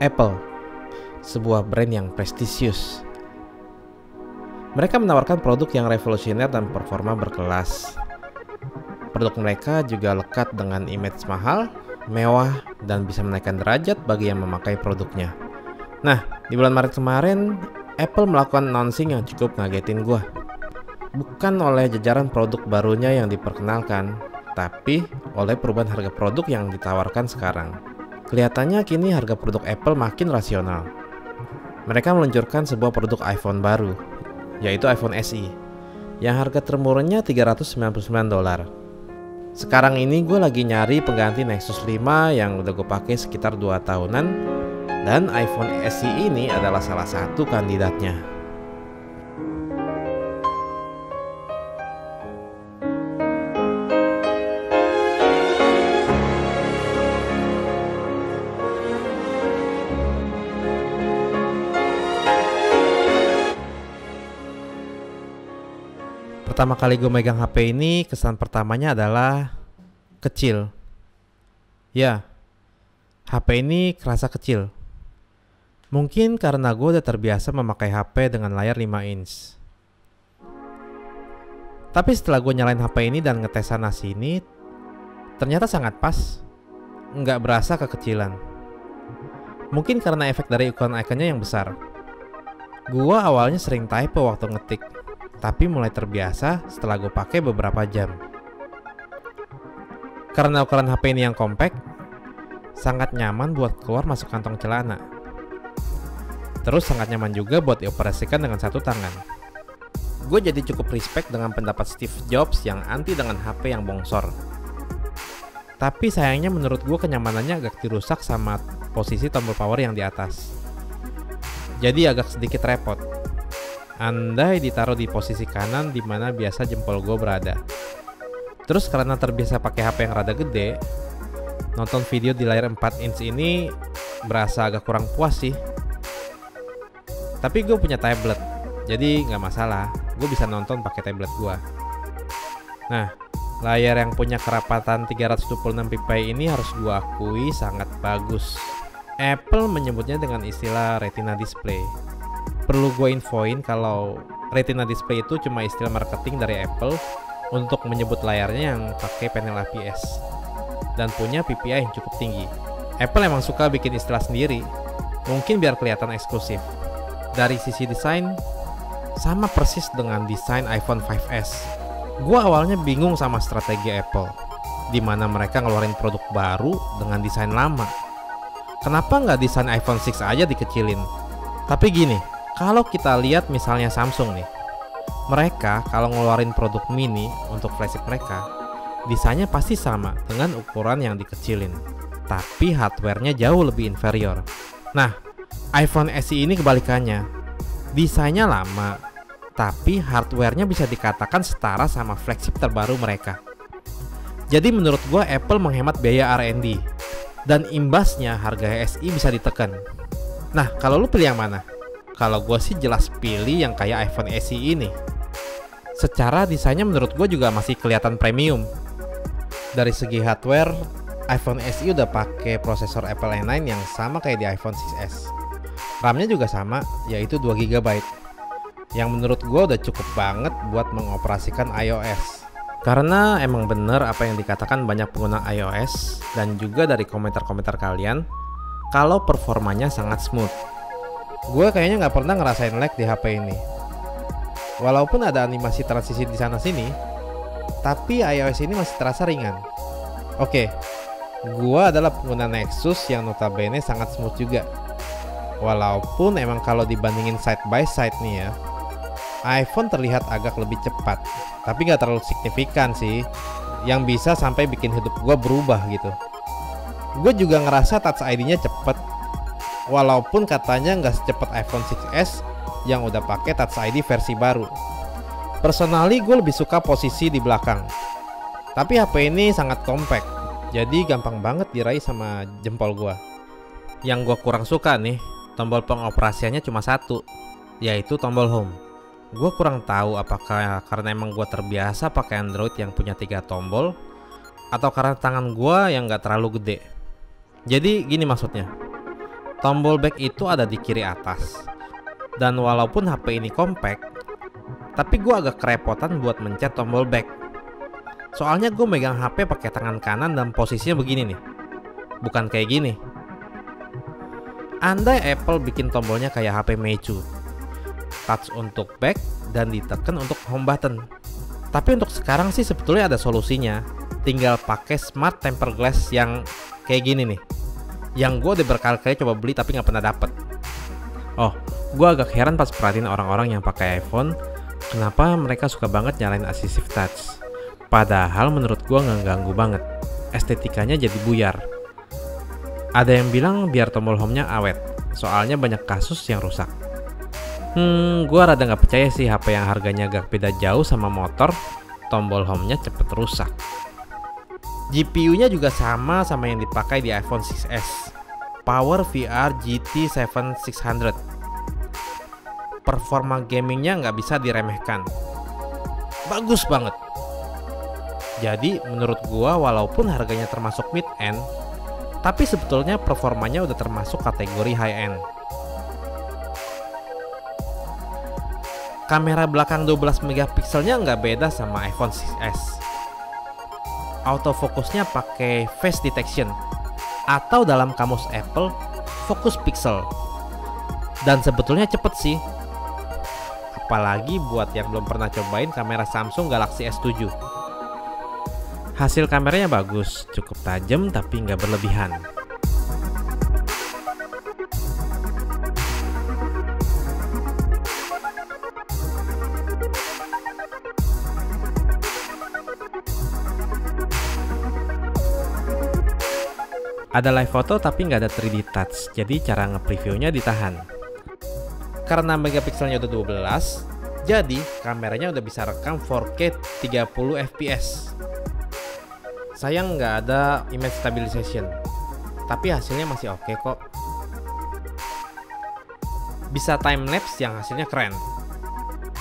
Apple, sebuah brand yang prestisius. Mereka menawarkan produk yang revolusioner dan performa berkelas. Produk mereka juga lekat dengan image mahal, mewah, dan bisa menaikkan derajat bagi yang memakai produknya. Nah, di bulan Maret kemarin, Apple melakukan announcing yang cukup ngagetin gua. Bukan oleh jajaran produk barunya yang diperkenalkan, tapi oleh perubahan harga produk yang ditawarkan sekarang. Kelihatannya kini harga produk Apple makin rasional. Mereka meluncurkan sebuah produk iPhone baru, yaitu iPhone SE, yang harga termurahnya $399. Sekarang ini gue lagi nyari pengganti Nexus 5 yang udah gue pakai sekitar 2 tahunan, dan iPhone SE ini adalah salah satu kandidatnya. Pertama kali gue megang HP ini, kesan pertamanya adalah kecil. Ya, HP ini kerasa kecil. Mungkin karena gue udah terbiasa memakai HP dengan layar 5 inch. Tapi setelah gue nyalain HP ini dan ngetes sana sini, ternyata sangat pas. Nggak berasa kekecilan. Mungkin karena efek dari icon-iconnya yang besar. Gue awalnya sering typo waktu ngetik, tapi mulai terbiasa setelah gue pakai beberapa jam. Karena ukuran HP ini yang compact, sangat nyaman buat keluar masuk kantong celana. Terus sangat nyaman juga buat dioperasikan dengan satu tangan. Gue jadi cukup respect dengan pendapat Steve Jobs yang anti dengan HP yang bongsor. Tapi sayangnya menurut gue kenyamanannya agak dirusak sama posisi tombol power yang di atas. Jadi agak sedikit repot. Andai ditaruh di posisi kanan di mana biasa jempol gue berada. Terus karena terbiasa pakai HP yang rada gede, nonton video di layar 4 inch ini berasa agak kurang puas sih. Tapi gue punya tablet, jadi nggak masalah. Gue bisa nonton pakai tablet gue. Nah, layar yang punya kerapatan 326 ppi ini harus gue akui sangat bagus. Apple menyebutnya dengan istilah Retina Display. Perlu gue infoin kalau Retina Display itu cuma istilah marketing dari Apple untuk menyebut layarnya yang pakai panel IPS dan punya PPI yang cukup tinggi. Apple emang suka bikin istilah sendiri, mungkin biar kelihatan eksklusif. Dari sisi desain, sama persis dengan desain iPhone 5s. Gue awalnya bingung sama strategi Apple, di mana mereka ngeluarin produk baru dengan desain lama. Kenapa nggak desain iPhone 6 aja dikecilin? Tapi gini, kalau kita lihat misalnya Samsung nih, mereka kalau ngeluarin produk mini untuk flagship mereka, desainnya pasti sama dengan ukuran yang dikecilin, tapi hardware-nya jauh lebih inferior. Nah, iPhone SE ini kebalikannya, desainnya lama, tapi hardware-nya bisa dikatakan setara sama flagship terbaru mereka. Jadi menurut gua Apple menghemat biaya R&D, dan imbasnya harga SE bisa ditekan. Nah, kalau lu pilih yang mana? Kalau gue sih jelas pilih yang kayak iPhone SE ini. Secara desainnya menurut gue juga masih kelihatan premium. Dari segi hardware, iPhone SE udah pakai prosesor Apple A9 yang sama kayak di iPhone 6s. RAM-nya juga sama, yaitu 2 GB. Yang menurut gue udah cukup banget buat mengoperasikan iOS. Karena emang bener apa yang dikatakan banyak pengguna iOS dan juga dari komentar-komentar kalian, kalau performanya sangat smooth. Gue kayaknya nggak pernah ngerasain lag di HP ini. Walaupun ada animasi transisi di sana sini, tapi iOS ini masih terasa ringan. Oke, gue adalah pengguna Nexus yang notabene sangat smooth juga. Walaupun emang kalau dibandingin side by side nih ya, iPhone terlihat agak lebih cepat, tapi nggak terlalu signifikan sih, yang bisa sampai bikin hidup gue berubah gitu. Gue juga ngerasa Touch ID-nya cepet, walaupun katanya nggak secepat iPhone 6s yang udah pakai Touch ID versi baru. Personally gue lebih suka posisi di belakang. Tapi HP ini sangat compact, jadi gampang banget diraih sama jempol gue. Yang gue kurang suka nih, tombol pengoperasiannya cuma satu, yaitu tombol home. Gue kurang tahu apakah karena emang gue terbiasa pakai Android yang punya 3 tombol, atau karena tangan gue yang nggak terlalu gede. Jadi gini maksudnya, Tombol back itu ada di kiri atas. Dan walaupun HP ini compact, tapi gue agak kerepotan buat mencet tombol back. Soalnya gue megang HP pakai tangan kanan dan posisinya begini nih, bukan kayak gini. Andai Apple bikin tombolnya kayak HP Meizu, touch untuk back dan ditekan untuk home button. Tapi untuk sekarang sih sebetulnya ada solusinya. Tinggal pakai smart tempered glass yang kayak gini nih, yang gue udah berkali-kali coba beli tapi nggak pernah dapet. Oh, gue agak heran pas perhatiin orang-orang yang pakai iPhone, kenapa mereka suka banget nyalain assistive touch. Padahal menurut gue nggak ganggu banget, estetikanya jadi buyar. Ada yang bilang biar tombol home-nya awet, soalnya banyak kasus yang rusak. Gue rada nggak percaya sih HP yang harganya agak beda jauh sama motor, tombol home-nya cepet rusak. GPU-nya juga sama yang dipakai di iPhone 6s, Power VR GT 7600. Performa gamingnya nggak bisa diremehkan, bagus banget. Jadi menurut gua walaupun harganya termasuk mid-end, tapi sebetulnya performanya udah termasuk kategori high-end. Kamera belakang 12 megapikselnya nggak beda sama iPhone 6s. Autofokusnya pakai face detection, atau dalam kamus Apple, focus pixel. Dan sebetulnya cepet sih. Apalagi buat yang belum pernah cobain kamera Samsung Galaxy S7. Hasil kameranya bagus, cukup tajam tapi nggak berlebihan. Ada live photo tapi nggak ada 3D touch, jadi cara nge-previewnya ditahan. Karena megapikselnya udah 12, jadi kameranya udah bisa rekam 4K 30 fps. Sayang nggak ada image stabilization, tapi hasilnya masih oke kok. Bisa time lapse yang hasilnya keren.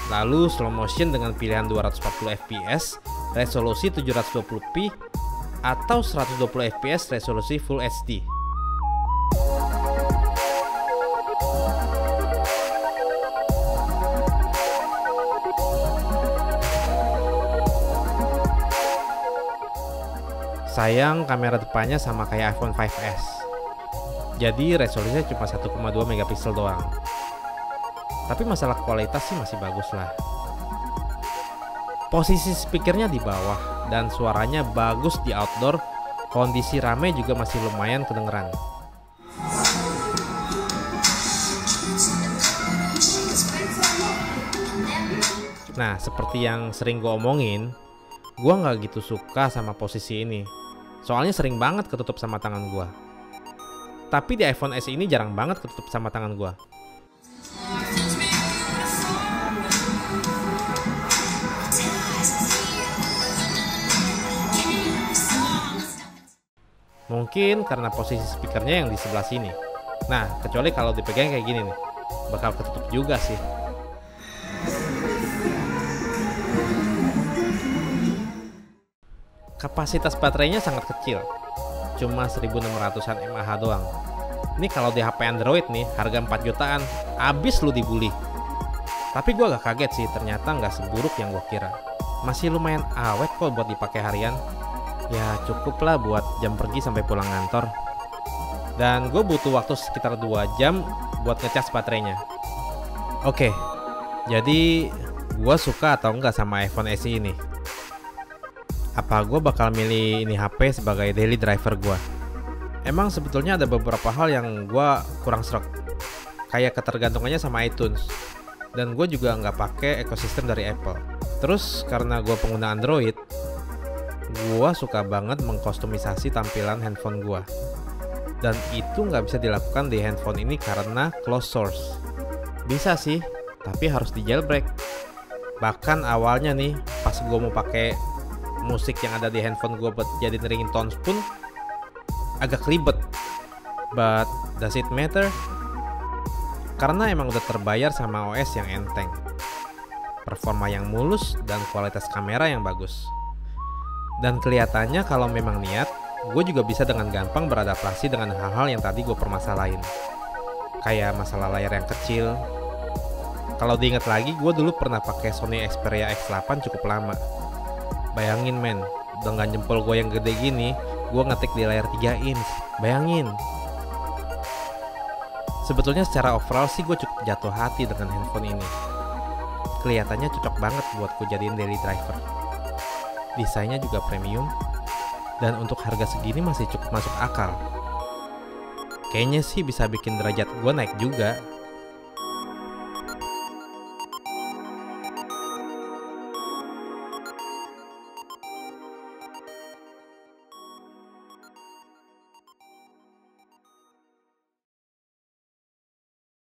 Lalu slow motion dengan pilihan 240 fps, resolusi 720p, atau 120 fps resolusi Full HD. Sayang kamera depannya sama kayak iPhone 5s, jadi resolusinya cuma 1,2 megapiksel doang. Tapi masalah kualitas sih masih bagus lah. Posisi speakernya di bawah dan suaranya bagus di outdoor, kondisi rame juga masih lumayan kedengeran. Nah, seperti yang sering gue omongin, gue nggak gitu suka sama posisi ini. Soalnya sering banget ketutup sama tangan gue. Tapi di iPhone SE ini jarang banget ketutup sama tangan gue. Mungkin karena posisi speakernya yang di sebelah sini. Nah, kecuali kalau dipegang kayak gini nih, bakal ketutup juga sih. Kapasitas baterainya sangat kecil, cuma 1600-an mAh doang. Ini kalau di HP Android nih, harga 4 jutaan, abis lu dibully. Tapi gue agak kaget sih, ternyata nggak seburuk yang gue kira. Masih lumayan awet kok buat dipakai harian. Ya cukup lah buat jam pergi sampai pulang kantor. Dan gue butuh waktu sekitar 2 jam buat ngecas baterainya. Oke, jadi gue suka atau enggak sama iPhone SE ini? Apa gue bakal milih ini HP sebagai daily driver gue? Emang sebetulnya ada beberapa hal yang gue kurang srek, kayak ketergantungannya sama iTunes. Dan gue juga nggak pakai ekosistem dari Apple. Terus karena gue pengguna Android, gue suka banget mengkostumisasi tampilan handphone gue. Dan itu nggak bisa dilakukan di handphone ini karena closed source. Bisa sih, tapi harus di jailbreak. Bahkan awalnya nih, pas gue mau pakai musik yang ada di handphone gue buat jadi ringtones pun agak ribet. But does it matter? Karena emang udah terbayar sama OS yang enteng, performa yang mulus, dan kualitas kamera yang bagus. Dan kelihatannya kalau memang niat, gue juga bisa dengan gampang beradaptasi dengan hal-hal yang tadi gue permasalahin. Kayak masalah layar yang kecil. Kalau diingat lagi, gue dulu pernah pakai Sony Xperia X8 cukup lama. Bayangin men, dengan jempol gue yang gede gini, gue ngetik di layar 3 inch. Bayangin. Sebetulnya secara overall sih gue cukup jatuh hati dengan handphone ini. Kelihatannya cocok banget buat gue jadiin daily driver. Desainnya juga premium, dan untuk harga segini masih cukup masuk akal. Kayaknya sih bisa bikin derajat gue naik juga.